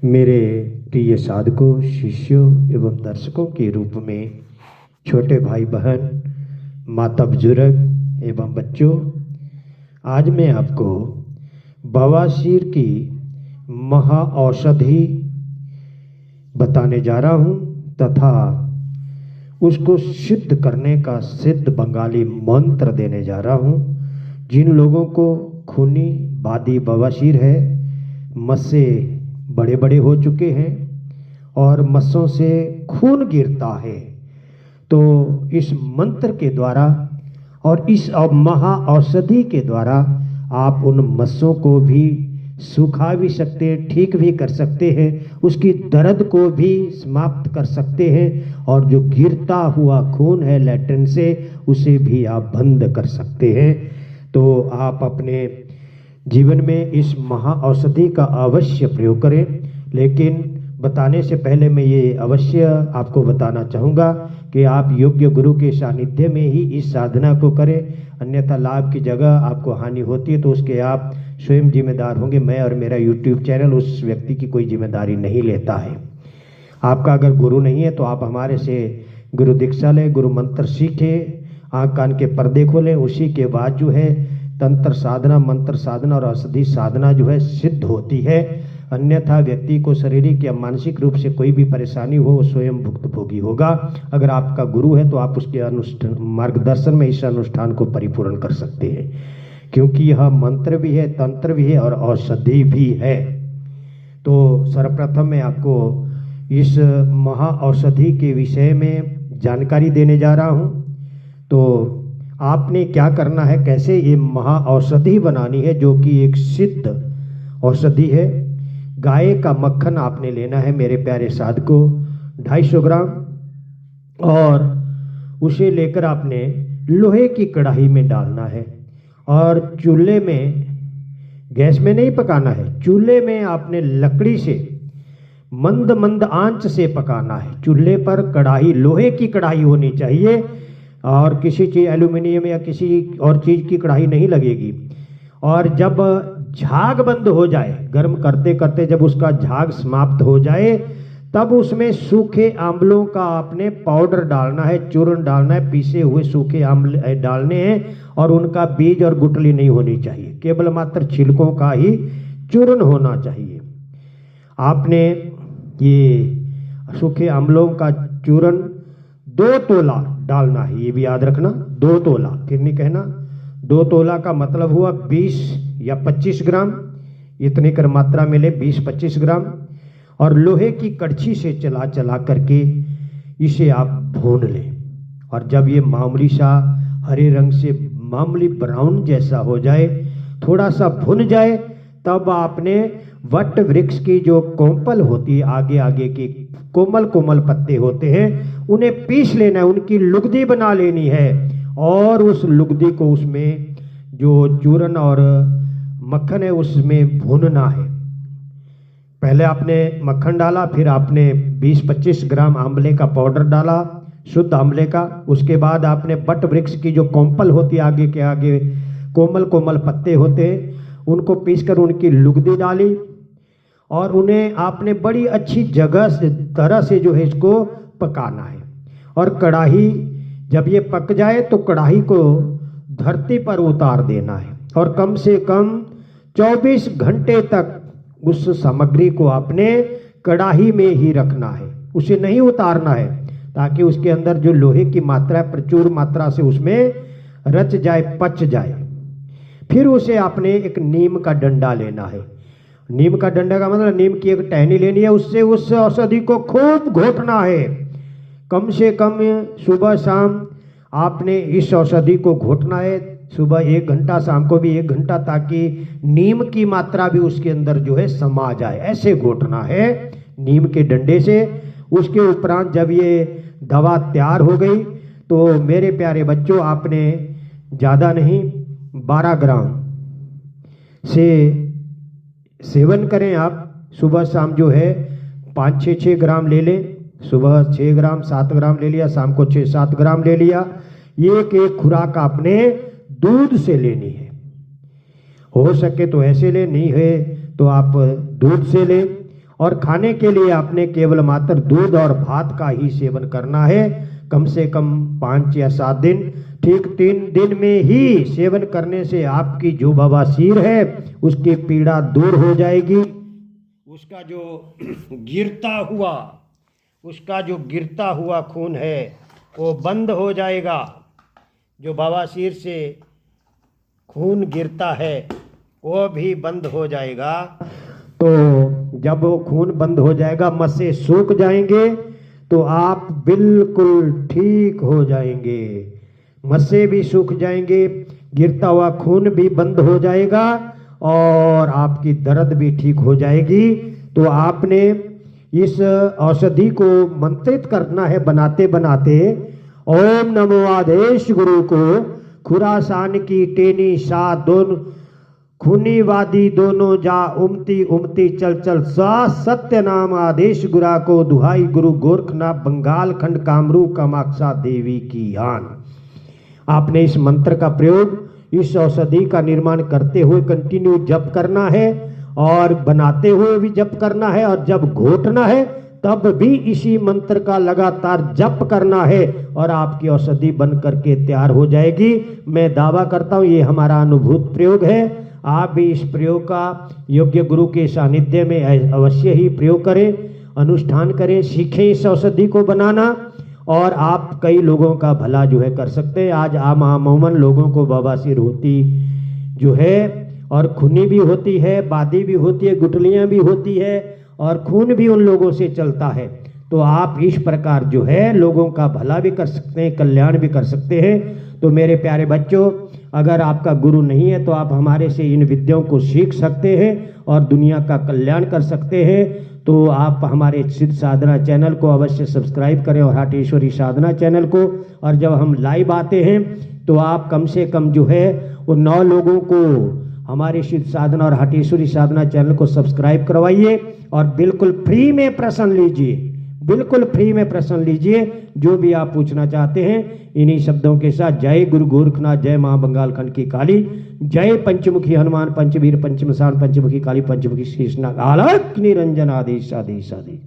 मेरे प्रिय साधकों, शिष्यों एवं दर्शकों के रूप में छोटे भाई बहन, माता बुजुर्ग एवं बच्चों, आज मैं आपको बवासीर की महा औषधि बताने जा रहा हूँ तथा उसको सिद्ध करने का सिद्ध बंगाली मंत्र देने जा रहा हूँ। जिन लोगों को खूनी बादी बवासीर है, मस्से बड़े बड़े हो चुके हैं और मस्सों से खून गिरता है, तो इस मंत्र के द्वारा और इस महा औषधि के द्वारा आप उन मस्सों को भी सुखा भी सकते हैं, ठीक भी कर सकते हैं, उसकी दर्द को भी समाप्त कर सकते हैं और जो गिरता हुआ खून है लैट्रिन से, उसे भी आप बंद कर सकते हैं। तो आप अपने जीवन में इस महा औषधि का अवश्य प्रयोग करें। लेकिन बताने से पहले मैं ये अवश्य आपको बताना चाहूँगा कि आप योग्य गुरु के सानिध्य में ही इस साधना को करें, अन्यथा लाभ की जगह आपको हानि होती है तो उसके आप स्वयं जिम्मेदार होंगे। मैं और मेरा YouTube चैनल उस व्यक्ति की कोई जिम्मेदारी नहीं लेता है। आपका अगर गुरु नहीं है तो आप हमारे से गुरु दीक्षा लें, गुरु मंत्र सीखें, आँख कान के पर्दे खोलें, उसी के बाद जो है तंत्र साधना, मंत्र साधना और औषधि साधना जो है सिद्ध होती है। अन्यथा व्यक्ति को शारीरिक या मानसिक रूप से कोई भी परेशानी हो, वो स्वयं भुक्तभोगी होगा। अगर आपका गुरु है तो आप उसके अनुष्ठान मार्गदर्शन में इस अनुष्ठान को परिपूर्ण कर सकते हैं, क्योंकि यह मंत्र भी है, तंत्र भी है और औषधि भी है। तो सर्वप्रथम मैं आपको इस महा औषधि के विषय में जानकारी देने जा रहा हूँ। तो आपने क्या करना है, कैसे ये महा औषधि बनानी है, जो कि एक सिद्ध औषधि है। गाय का मक्खन आपने लेना है मेरे प्यारे साधकों, 250 ग्राम, और उसे लेकर आपने लोहे की कढ़ाई में डालना है और चूल्हे में, गैस में नहीं पकाना है, चूल्हे में आपने लकड़ी से मंद मंद आंच से पकाना है। चूल्हे पर कढ़ाई लोहे की कढ़ाई होनी चाहिए और किसी चीज़ एल्यूमिनियम या किसी और चीज़ की कढ़ाई नहीं लगेगी। और जब झाग बंद हो जाए, गर्म करते करते जब उसका झाग समाप्त हो जाए, तब उसमें सूखे आंवलों का आपने पाउडर डालना है, चूर्ण डालना है, पीसे हुए सूखे आंवले डालने हैं और उनका बीज और गुठली नहीं होनी चाहिए, केवल मात्र छिलकों का ही चूर्ण होना चाहिए। आपने ये सूखे आंवलों का चूर्ण 2 तोला डालना है, ये भी याद रखना, 2 तोला, फिर नहीं कहना 2 तोला का मतलब हुआ 20 या 25 ग्राम, इतने कर मात्रा मिले 20-25 ग्राम। और लोहे की कड़छी से चला चला करके इसे आप भून लें और जब ये मामूली सा हरे रंग से मामूली ब्राउन जैसा हो जाए, थोड़ा सा भुन जाए, तब आपने वट वृक्ष की जो कोंपल होती है, आगे आगे की कोमल कोमल पत्ते होते हैं, उन्हें पीस लेना है, उनकी लुगदी बना लेनी है और उस लुगदी को उसमें जो चूर्ण और मक्खन है उसमें भूनना है। पहले आपने मक्खन डाला, फिर आपने 20-25 ग्राम आंवले का पाउडर डाला, शुद्ध आंवले का। उसके बाद आपने बट वृक्ष की जो कोंपल होती है, आगे के आगे कोमल कोमल पत्ते होते हैं, उनको पीसकर उनकी लुगदी डाली और उन्हें आपने बड़ी अच्छी जगह से तरह से जो है इसको पकाना है। और कढ़ाई जब ये पक जाए तो कढ़ाई को धरती पर उतार देना है और कम से कम 24 घंटे तक उस सामग्री को आपने कढ़ाई में ही रखना है, उसे नहीं उतारना है, ताकि उसके अंदर जो लोहे की मात्रा है प्रचुर मात्रा से उसमें रच जाए, पच जाए। फिर उसे आपने एक नीम का डंडा लेना है। नीम का डंडा का मतलब नीम की एक टहनी लेनी है, उससे उस औषधि को खूब घोटना है। कम से कम सुबह शाम आपने इस औषधि को घोटना है, सुबह 1 घंटा, शाम को भी 1 घंटा, ताकि नीम की मात्रा भी उसके अंदर जो है समा जाए। ऐसे घोटना है नीम के डंडे से। उसके उपरांत जब ये दवा तैयार हो गई तो मेरे प्यारे बच्चों, आपने ज़्यादा नहीं 12 ग्राम से सेवन करें आप। सुबह शाम जो है 5-6 ग्राम ले लें, सुबह 6 ग्राम 7 ग्राम ले लिया, शाम को 6-7 ग्राम ले लिया। एक खुराक आपने दूध से लेनी है, हो सके तो ऐसे ले, नहीं है तो आप दूध से लें। और खाने के लिए आपने केवल मात्र दूध और भात का ही सेवन करना है, कम से कम 5 या 7 दिन। ठीक 3 दिन में ही सेवन करने से आपकी जो बवासीर है उसकी पीड़ा दूर हो जाएगी। उसका जो गिरता हुआ खून है वो बंद हो जाएगा। जो बवासीर से खून गिरता है वो भी बंद हो जाएगा। तो जब वो खून बंद हो जाएगा, मस्से सूख जाएंगे, तो आप बिल्कुल ठीक हो जाएंगे। मस्से भी सूख जाएंगे, गिरता हुआ खून भी बंद हो जाएगा और आपकी दर्द भी ठीक हो जाएगी। तो आपने इस औषधि को मंत्रित करना है बनाते बनाते। ओम नमो आदेश गुरु को खुरासान की टेनी सा दोनों खूनी वादी दोनों जा उमती उमती चल चल सा सत्य नाम आदेश गुरा को दुहाई गुरु गोरखनाथ बंगाल खंड कामरू कामाक्षा देवी की यान। आपने इस मंत्र का प्रयोग इस औषधि का निर्माण करते हुए कंटिन्यू जप करना है और बनाते हुए भी जप करना है, और जब घोटना है तब भी इसी मंत्र का लगातार जप करना है और आपकी औषधि बन करके तैयार हो जाएगी। मैं दावा करता हूँ ये हमारा अनुभूत प्रयोग है। आप भी इस प्रयोग का योग्य गुरु के सानिध्य में अवश्य ही प्रयोग करें, अनुष्ठान करें, सीखें इस औषधि को बनाना और आप कई लोगों का भला जो है कर सकते हैं। आज आमूमन लोगों को बवासीर होती जो है और खूनी भी होती है, बादी भी होती है, गुठलियाँ भी होती है और खून भी उन लोगों से चलता है। तो आप इस प्रकार जो है लोगों का भला भी कर सकते हैं, कल्याण भी कर सकते हैं। तो मेरे प्यारे बच्चों, अगर आपका गुरु नहीं है तो आप हमारे से इन विद्याओं को सीख सकते हैं और दुनिया का कल्याण कर सकते हैं। तो आप हमारे सिद्ध साधना चैनल को अवश्य सब्सक्राइब करें और हाटेश्वरी साधना चैनल को। और जब हम लाइव आते हैं तो आप कम से कम जो है वो 9 लोगों को हमारे सिद्ध साधना और हाटेश्वरी साधना चैनल को सब्सक्राइब करवाइए और बिल्कुल फ्री में प्रश्न लीजिए, बिल्कुल फ्री में प्रश्न लीजिए जो भी आप पूछना चाहते हैं। इन्हीं शब्दों के साथ जय गुरु गोरखनाथ, जय मां बंगाल खंड की काली, जय पंचमुखी हनुमान, पंचवीर, पंचमसान, पंचमुखी काली, पंचमुखी शेषनाग, आलक निरंजन, आदेश आदेश आदेश।